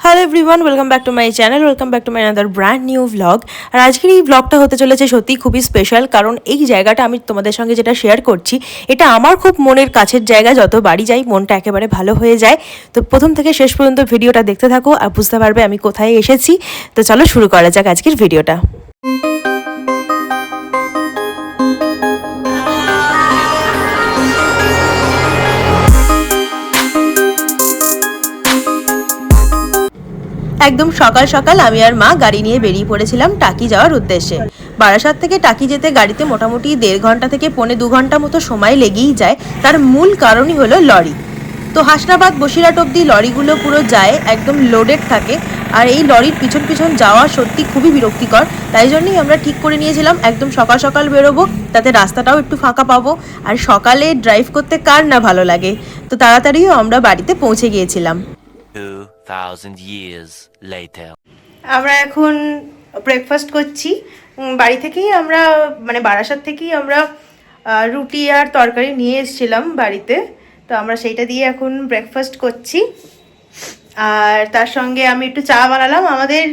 Hello everyone, welcome back to my channel, welcome back to my another brand new vlog. আর আজকের এই ভ্লগটা হতে চলেছে সত্যি খুবই স্পেশাল, কারণ এই জায়গাটা আমি তোমাদের সঙ্গে যেটা শেয়ার করছি এটা আমার খুব মনের কাছের জায়গা। যত বাড়ি যাই মনটা একেবারে ভালো হয়ে যায়। তো প্রথম থেকে শেষ পর্যন্ত ভিডিওটা দেখতে থাকো আর বুঝতে পারবে আমি কোথায় এসেছি। তো চলো শুরু করা যাক আজকের ভিডিওটা। একদম সকাল সকাল আমি আর মা গাড়ি নিয়ে বেরিয়ে পড়েছিলাম টাকি যাওয়ার উদ্দেশ্যে। বারাসাত থেকে টাকি যেতে গাড়িতে মোটামুটি 1.5 ঘন্টা থেকে 2.25 ঘন্টা মতো সময় লেগেই যায়। তার মূল কারণই হলো লরি। তো হাসনাবাদ বসিরহাট অব্দি লরিগুলো পুরো যায়, একদম লোডেড থাকে। আর এই লরির পিছন পিছন যাওয়া সত্যি খুবই বিরক্তিকর। তাই জন্যই আমরা ঠিক করে নিয়েছিলাম একদম সকাল সকাল বেরোবো, তাতে রাস্তাটাও একটু ফাঁকা পাবো। আর সকালে ড্রাইভ করতে কার না ভালো লাগে। তো তাড়াতাড়িও আমরা বাড়িতে পৌঁছে গিয়েছিলাম। 2000 years later. আমরা এখন ব্রেকফাস্ট করছি বাড়ি থেকেই। আমরা মানে বারাসাত থেকেই আমরা রুটি আর তরকারি নিয়ে এসেছিলাম বাড়িতে। তো আমরা সেইটা দিয়ে এখন ব্রেকফাস্ট করছি। আর তার সঙ্গে আমি একটু চা বানালাম। আমাদের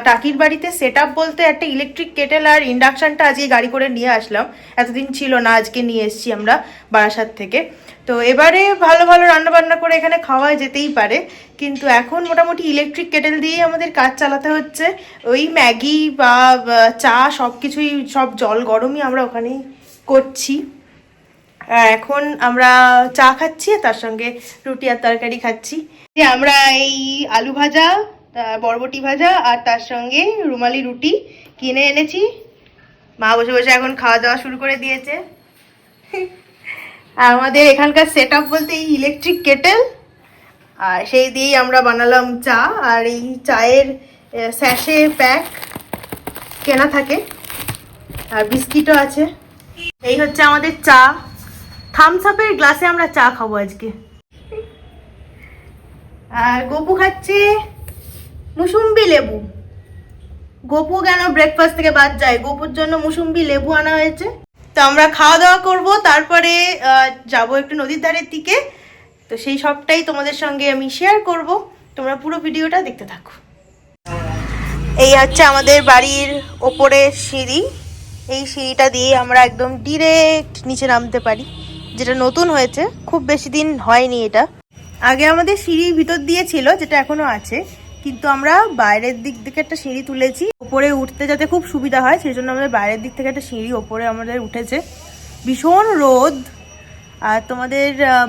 টাকির বাড়িতে সেট আপ বলতে একটা ইলেকট্রিক কেটেল আর ইন্ডাকশানটা আজকে গাড়ি করে নিয়ে আসলাম, এতদিন ছিল না, আজকে নিয়ে এসেছি আমরা বারাসাত থেকে। তো এবারে ভালো ভালো রান্নাবান্না করে এখানে খাওয়া যেতেই পারে, কিন্তু এখন মোটামুটি ইলেকট্রিক কেটেল দিয়েই আমাদের কাজ চালাতে হচ্ছে। ওই ম্যাগি বা চা সব কিছুই, সব জল গরমই আমরা ওখানেই করছি। এখন আমরা চা খাচ্ছি, তার সঙ্গে রুটি আর তরকারি খাচ্ছি। আমরা এই আলু ভাজা, বরবটি ভাজা আর তার সঙ্গে রুমালি রুটি কিনে এনেছি। মা বসে বসে এখন খাওয়া দাওয়া শুরু করে দিয়েছে। আর আমাদের এখানকার সেট আপ বলতে এই ইলেকট্রিক কেটেল, আর সেই দিয়েই আমরা বানালাম চা। আর এই চায়ের স্যাশে প্যাক কেনা থাকে, আর বিস্কিটও আছে। এই হচ্ছে আমাদের চা। থামস আপের গ্লাসে আমরা চা খাবো আজকে। আর গপু খাচ্ছে মুসুম্বি লেবু। গপু কেন ব্রেকফাস্ট থেকে বাদ যায়, গপুর জন্য মুসুম্বি লেবু আনা হয়েছে। তো আমরা খাওয়া দাওয়া করবো, তারপরে যাব একটু নদীর ধারের দিকে। তো সেই সবটাই তোমাদের সঙ্গে আমি শেয়ার করব, তোমরা পুরো ভিডিওটা দেখতে থাকো। এই হচ্ছে আমাদের বাড়ির ওপরের সিঁড়ি। এই সিঁড়িটা দিয়ে আমরা একদম ডিরেক্ট নিচে নামতে পারি, যেটা নতুন হয়েছে, খুব বেশি দিন হয়নি এটা। আগে আমাদের সিঁড়ি ভিতর দিয়ে ছিল, যেটা এখনো আছে, কিন্তু আমরা বাইরের দিক থেকে একটা সিঁড়ি তুলেছি ওপরে উঠতে, যাতে খুব সুবিধা হয়। সেই জন্য আমাদের বাইরের দিক থেকে একটা সিঁড়ি ওপরে আমাদের উঠেছে। ভীষণ রোদ। আর তোমাদের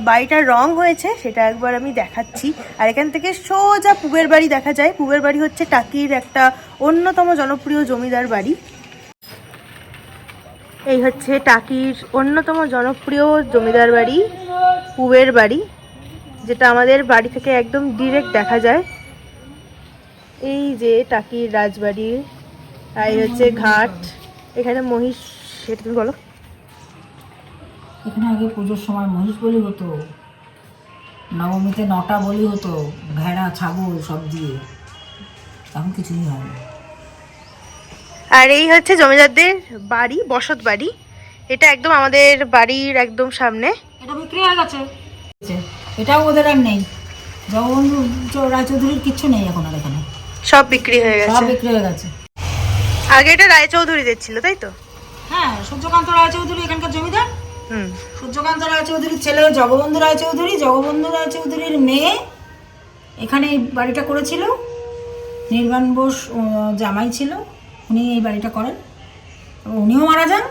বাড়িটার রং হয়েছে সেটা একবার আমি দেখাচ্ছি। আর এখান থেকে সোজা পুবের বাড়ি দেখা যায়। পুবের বাড়ি হচ্ছে টাকির একটা অন্যতম জনপ্রিয় জমিদার বাড়ি। এই হচ্ছে টাকির অন্যতম জনপ্রিয় জমিদার বাড়ি, পুবের বাড়ি, যেটা আমাদের বাড়ি থেকে একদম ডিরেক্ট দেখা যায়। এই যে টাকির রাজবাড়ি, আর এই হচ্ছে ঘাট। এখানে মহিষ, সেটা তুমি বলো। এখানে আগে পুজোর সময় মহিষ বলি হতো, নবমীতে 9টা বলি হতো, ভেড়া ছাগল সব দিয়ে। এখন কিছুই হয় না। আর এই হচ্ছে জমিদারদের বাড়ি, বসত বাড়ি। এটা একদম আমাদের বাড়ির একদম সামনে। এটা বিক্রি হয়ে গেছে, এটাও ওদের আর নেই। জগবন্ধু রায়চৌধুরীর কিচ্ছু নেই এখন আর এখানে, সব বিক্রি হয়ে গেছে। সব বিক্রি হয়ে গেছে। আগে এটা রায়চৌধুরীদের ছিল, তাই তো? হ্যাঁ, সূর্যকান্ত রায়চৌধুরী এখানকার জমিদার। সূর্যকান্ত রায়চৌধুরীর ছেলে জগবন্ধু রায়চৌধুরী, জগবন্ধু রায়চৌধুরীর মেয়ে এখানে এই বাড়িটা করেছিল। নির্বাণ বোস জামাই ছিল, উনি এই বাড়িটা করেন। উনিও মারা যান,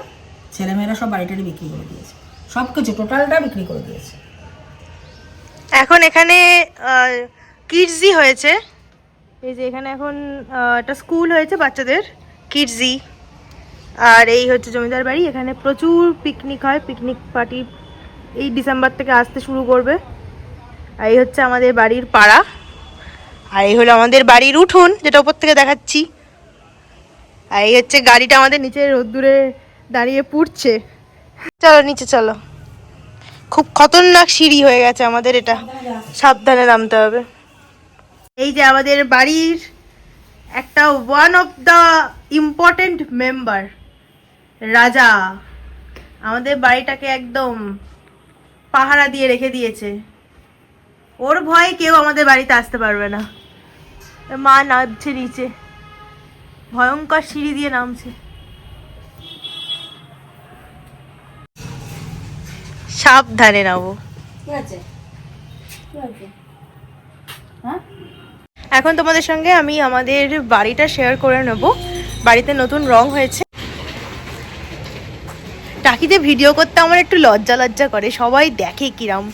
ছেলেমেয়েরা সব বাড়িটারি বিক্রি করে দিয়েছে, সব কিছু টোটালটা বিক্রি করে দিয়েছে। এখন এখানে কিডজি হয়েছে। এই যে এখানে এখন একটা স্কুল হয়েছে বাচ্চাদের, কিডজি। আর এই হচ্ছে জমিদার বাড়ি। এখানে প্রচুর পিকনিক হয়, পিকনিক পার্টি এই ডিসেম্বর থেকে আসতে শুরু করবে। আর এই হচ্ছে আমাদের বাড়ির পাড়া। আর এই হলো আমাদের বাড়ির উঠোন, যেটা উপর থেকে দেখাচ্ছি। আর এই হচ্ছে গাড়িটা আমাদের নিচে রোদ্দুরে দাঁড়িয়ে পুড়ছে। চলো নিচে চলো। খুব খতরনাক সিঁড়ি হয়ে গেছে আমাদের, এটা সাবধানে নামতে হবে। এই যে আমাদের বাড়ির একটা one of the important member, রাজা, আমাদের বাড়িটাকে একদম পাহারা দিয়ে রেখে দিয়েছে। ওর ভয়ে কেউ আমাদের বাড়িতে আসতে পারবে না। মা নামছে নিচে, ভয়ঙ্কর সিঁড়ি দিয়ে নামছে। সাবধানে নামো। এখন তোমাদের সঙ্গে আমি আমাদের বাড়িটা শেয়ার করে নেব। বাড়িতে নতুন রং হয়েছে। টাকিতে ভিডিও করতে আমার একটু লজ্জা লজ্জা করে, সবাই দেখে কিরম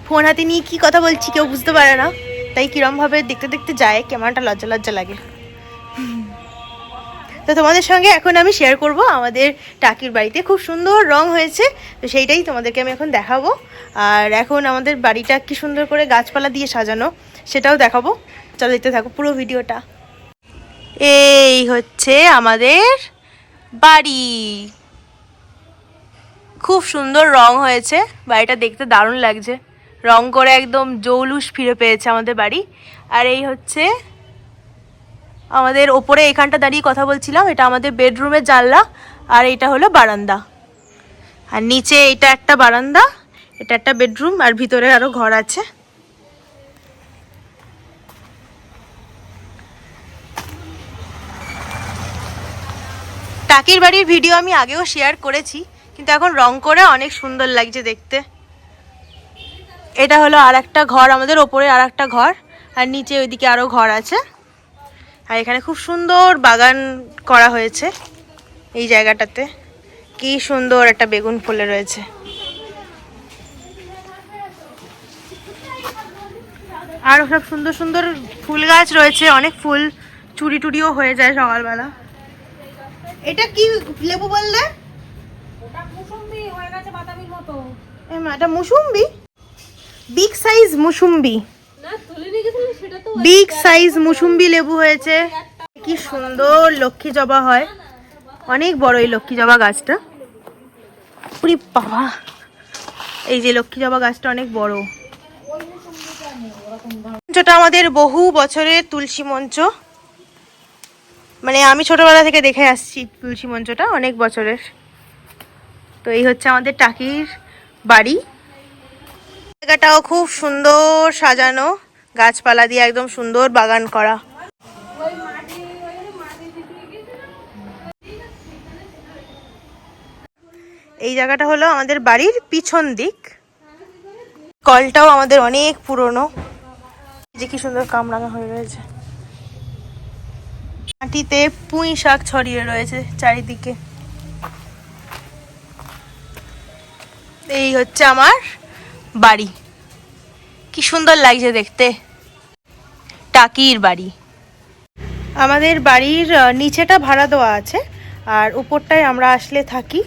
ফোন হাতে নিয়ে কি কথা বলছি কেউ বুঝতে পারে না, তাই কিরম ভাবে দেখতে দেখতে যায় কেমনটা লজ্জা লজ্জা লাগে। তো তোমাদের সঙ্গে এখন আমি শেয়ার করব আমাদের টাকির বাড়িতে খুব সুন্দর রং হয়েছে, তো সেইটাই তোমাদেরকে আমি এখন দেখাবো। আর এখন আমাদের বাড়িটা কি সুন্দর করে গাছপালা দিয়ে সাজানো সেটাও দেখাবো। চলো দেখতে থাকো পুরো ভিডিওটা। এই হচ্ছে আমাদের বাড়ি, খুব সুন্দর রং হয়েছে, বাড়িটা দেখতে দারুণ লাগছে, রং করে একদম জৌলুস ফিরে পেয়েছে আমাদের বাড়ি। আর এই হচ্ছে আমাদের ওপরে, এখানটা দাঁড়িয়ে কথা বলছিলাম, এটা আমাদের বেডরুমের জানলা, আর এটা হলো বারান্দা। আর নিচে এটা একটা বারান্দা, এটা একটা বেডরুম, আর ভিতরে আরো ঘর আছে। টাকির বাড়ির ভিডিও আমি আগেও শেয়ার করেছি, কিন্তু এখন রং করে অনেক সুন্দর লাগছে দেখতে। এটা হলো আর একটা ঘর, আমাদের ওপরে আর একটা ঘর, আর নিচে ওইদিকে আরো ঘর আছে। আর এখানে খুব সুন্দর বাগান করা হয়েছে এই জায়গাটাতে, কি সুন্দর একটা বেগুন ফুলে রয়েছে। আর সব সুন্দর সুন্দর ফুল গাছ রয়েছে, অনেক ফুল চুরি টুরিও হয়ে যায় সকালবেলা। এটা কি লেবু বললে? এটা mosambi, big size mosambi, big size mosambi লেবু হয়েছে। কি সুন্দর লক্ষ্মী জবা হয়, অনেক বড় এই লক্ষ্মী জবা গাছটা। পুরি বাবা, এই যে লক্ষ্মী জবা গাছটা অনেক বড়। মঞ্চটা আমাদের বহু বছরের তুলসী মঞ্চ, মানে আমি ছোটবেলা থেকে দেখে আসছি তুলসী মঞ্চটা, অনেক বছরের। তো এই হচ্ছে আমাদের টাকির বাড়ি। জায়গাটাও খুব সুন্দর সাজানো, গাছপালা দিয়ে একদম সুন্দর বাগান করা। এই জায়গাটা হলো আমাদের বাড়ির পিছন দিক। কলটাও আমাদের অনেক পুরনো, যে কি সুন্দর কামরাঙা হয়ে রয়েছে। মাটিতে পুঁই শাক ছড়িয়ে রয়েছে চারিদিকে। এই হচ্ছে আমার বাড়ি, কি সুন্দর লাগছে দেখতে, টাকির বাড়ি। আমাদের বাড়ির নিচেটা ভাড়া দেওয়া আছে, আর উপরটায় আমরা আসলে থাকি।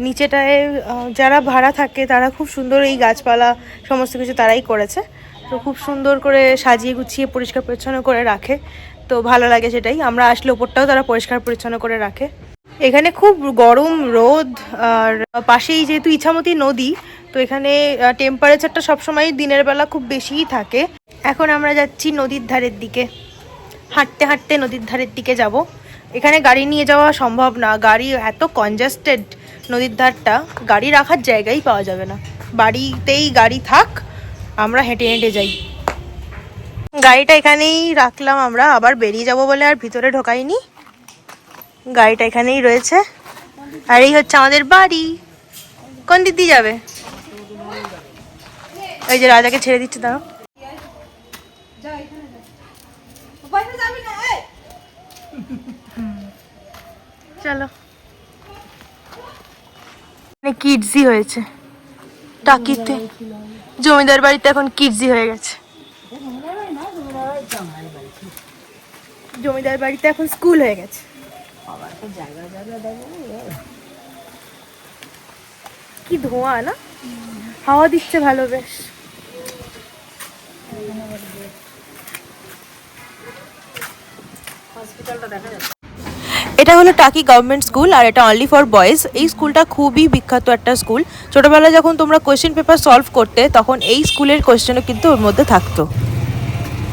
নিচেটায় যারা ভাড়া থাকে তারা খুব সুন্দর এই গাছপালা সমস্ত কিছু তারাই করেছে, তো খুব সুন্দর করে সাজিয়ে গুছিয়ে পরিষ্কার পরিচ্ছন্ন করে রাখে, তো ভালো লাগে সেটাই। আমরা আসলে উপরটাও তারা পরিষ্কার পরিচ্ছন্ন করে রাখে। এখানে খুব গরম রোদ, আর পাশেই যেহেতু ইছামতি নদী, তো এখানে টেম্পারেচারটা সবসময় দিনের বেলা খুব বেশিই থাকে। এখন আমরা যাচ্ছি নদীর ধারের দিকে, হাঁটতে হাঁটতে নদীর ধারের দিকে যাব। এখানে গাড়ি নিয়ে যাওয়া সম্ভব না, গাড়ি এত কনজাস্টেড, নদীর ধারটা গাড়ি রাখার জায়গাই পাওয়া যাবে না। বাড়িতেই গাড়ি থাক, আমরা হেঁটে হেঁটে যাই। গাড়িটা এখানেই রাখলাম, আমরা আবার বেরিয়ে যাব বলে আর ভিতরে ঢোকাইনি, গাড়িটা এখানেই রয়েছে। আর এই হচ্ছে আমাদের বাড়ি। কোন দিক দিয়ে যাবে? ওই যে রাজাকে ছেড়ে দিচ্ছে, দাও। চলো, কিডজি হয়েছে টাকিতে, জমিদার বাড়িতে এখন কিডজি হয়ে গেছে। জমিদার বাড়িতে এখন স্কুল হয়ে গেছে। কি ধোঁয়া না, হাওয়া দিচ্ছে ভালো বেশ। এটা হলো টাকি গভর্নমেন্ট স্কুল, আর এটা অনলি ফর বয়েজ। এই স্কুলটা খুবই বিখ্যাত একটা স্কুল। ছোটবেলায় যখন তোমরা কোয়েশ্চেন পেপার সলভ করতে, তখন এই স্কুলের কোয়েশ্চেনও কিন্তু ওর মধ্যে থাকতো।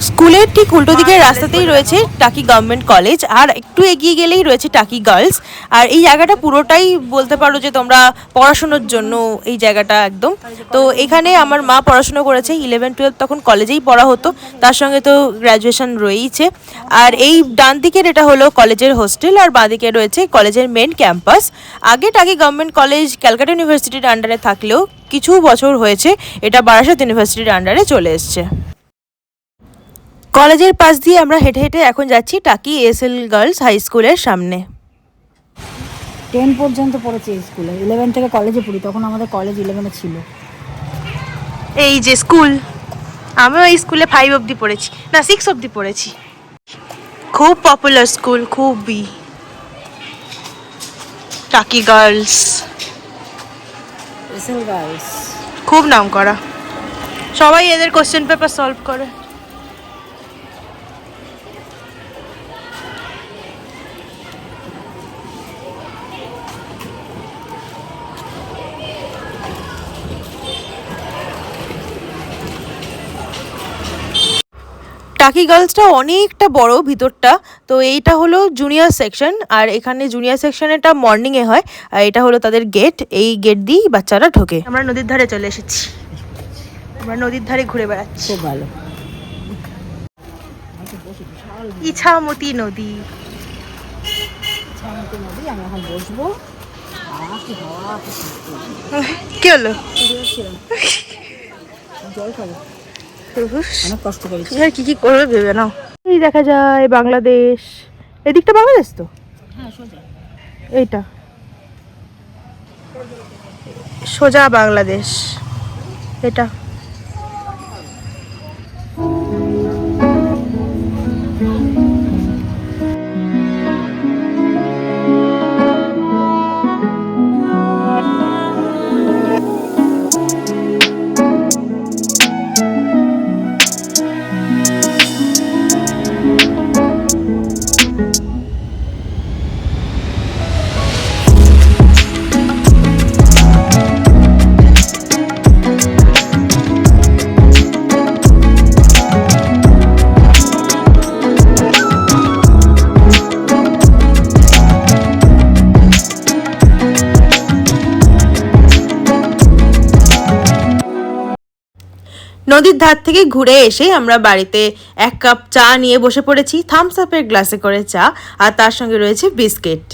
স্কুলের ঠিক উল্টো দিকের রাস্তাতেই রয়েছে টাকি গভর্নমেন্ট কলেজ, আর একটু এগিয়ে গেলেই রয়েছে টাকি গার্লস। আর এই জায়গাটা পুরোটাই বলতে পারো যে তোমরা পড়াশোনার জন্য এই জায়গাটা একদম। তো এখানে আমার মা পড়াশোনা করেছে, 11-12 তখন কলেজেই পড়া হতো, তার সঙ্গে তো গ্র্যাজুয়েশন রয়েইছে। আর এই ডান দিকের এটা হলো কলেজের হোস্টেল, আর বাঁ দিকে রয়েছে কলেজের মেন ক্যাম্পাস। আগে টাকি গভর্নমেন্ট কলেজ ক্যালকাটা ইউনিভার্সিটির আন্ডারে থাকলেও কিছু বছর হয়েছে এটা বারাসাত ইউনিভার্সিটির আন্ডারে চলে এসছে। কলেজের পাশ দিয়ে আমরা হেঁটে হেঁটে এখন যাচ্ছি টাকি এসএল গার্লস হাই স্কুলের সামনে। 10 পর্যন্ত পড়েছি এই স্কুলে, 11 থেকে কলেজে পড়ি, তখন আমাদের কলেজ 11-এ ছিল। এই যে স্কুল, আমিও এই স্কুলে 5 অবধি পড়েছি, না 6 অবধি পড়েছি। খুব পপুলার স্কুল, খুবই। টাকি গার্লস এসএল গার্লস খুব নাম করা, সবাই এদের কোশ্চেন পেপার সলভ করে। টাকি গার্লসটা অনেকটা বড় ভিতরটা। তো এইটা হলো জুনিয়র সেকশন, আর এখানে জুনিয়র সেকশন এটা মর্নিংয়ে হয়, আর এটা হলো তাদের গেট। এই গেট দিয়েই বাচ্চারা ঢোকে। আমরা নদীর ধারে চলে এসেছি, আমরা নদীর ধারে ঘুরে বেড়াচ্ছি। খুব ভালো। ইছামতি নদী। আমি এখন বসবো। কি হলো? জল খাবো, অনেক কষ্ট করেছি। আর কি কি করবে ভেবে নাও। এই দেখা যায় বাংলাদেশ, এদিকটা বাংলাদেশ তো। হ্যাঁ সোজা এইটা সোজা বাংলাদেশ এটা। নদীর ধার থেকে ঘুরে এসে আমরা বাড়িতে 1 কাপ চা নিয়ে বসে পড়েছি, থামস আপের গ্লাসে করে চা, আর তার সঙ্গে রয়েছে বিস্কিট।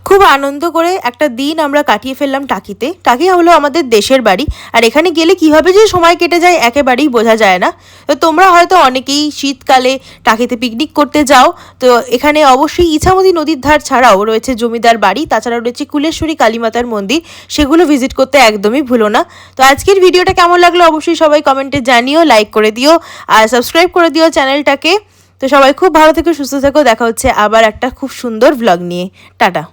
খুব আনন্দ করে একটা দিন আমরা কাটিয়ে ফেললাম টাকিতে। টাকি হলো আমাদের দেশের বাড়ি, আর এখানে গেলে কীভাবে যে সময় কেটে যায় একেবারেই বোঝা যায় না। তো তোমরা হয়তো অনেকেই শীতকালে টাকিতে পিকনিক করতে যাও, তো এখানে অবশ্যই ইছামতি নদীর ধার ছাড়াও রয়েছে জমিদার বাড়ি, তাছাড়াও রয়েছে কুলেশ্বরী কালীমাতার মন্দির, সেগুলো ভিজিট করতে একদমই ভুলো না। তো আজকের ভিডিওটা কেমন লাগলো অবশ্যই সবাই কমেন্টে জানিও, লাইক করে দিও আর সাবস্ক্রাইব করে দিও চ্যানেলটাকে। তো সবাই খুব ভালো থেকো, সুস্থ থেকো, দেখা হচ্ছে আবার একটা খুব সুন্দর ভ্লগ নিয়ে। টাটা।